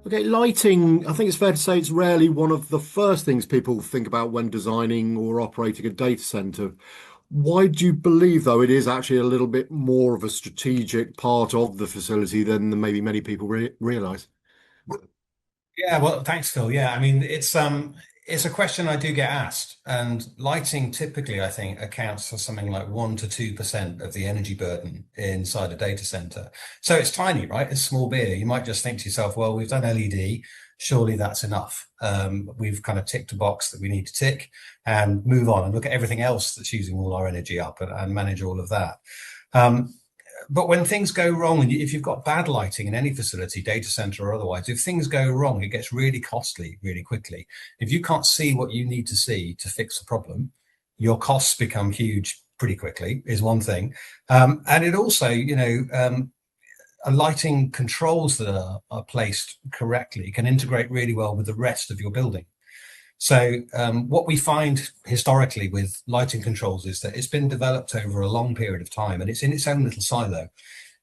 Okay, lighting, I think it's fair to say it's rarely one of the first things people think about when designing or operating a data center. Why do you believe, though, it is actually a little bit more of a strategic part of the facility than maybe many people realize? Yeah, well, thanks, Phil. Yeah, I mean, it's a question I do get asked, and lighting typically, I think, accounts for something like 1 to 2% of the energy burden inside a data center. So it's tiny, right? It's small beer. You might just think to yourself, well, we've done LED, surely that's enough. We've kind of ticked a box that we need to tick and move on and look at everything else that's using all our energy up and manage all of that. Um, but when things go wrong, and if you've got bad lighting in any facility, data center or otherwise, if things go wrong, it gets really costly really quickly. If you can't see what you need to see to fix the problem, your costs become huge pretty quickly, is one thing. And it also, lighting controls that are placed correctly can integrate really well with the rest of your building. So what we find historically with lighting controls is that it's been developed over a long period of time and it's in its own little silo.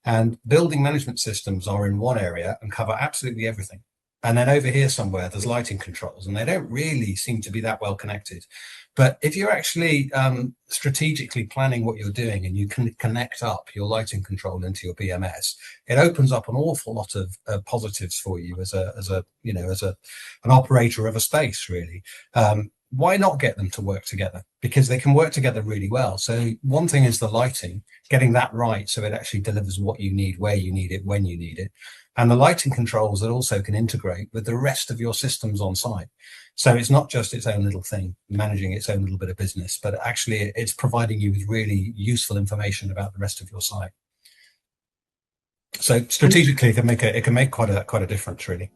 And building management systems are in one area and cover absolutely everything. And then over here somewhere, there's lighting controls, and they don't really seem to be that well connected. But if you're actually strategically planning what you're doing and you can connect up your lighting control into your BMS, it opens up an awful lot of positives for you as an operator of a space, really. Why not get them to work together? Because they can work together really well. So one thing is the lighting, getting that right so it actually delivers what you need, where you need it, when you need it. And the lighting controls that also can integrate with the rest of your systems on site. So it's not just its own little thing, managing its own little bit of business, but actually it's providing you with really useful information about the rest of your site. So And strategically, it can make quite a difference, really.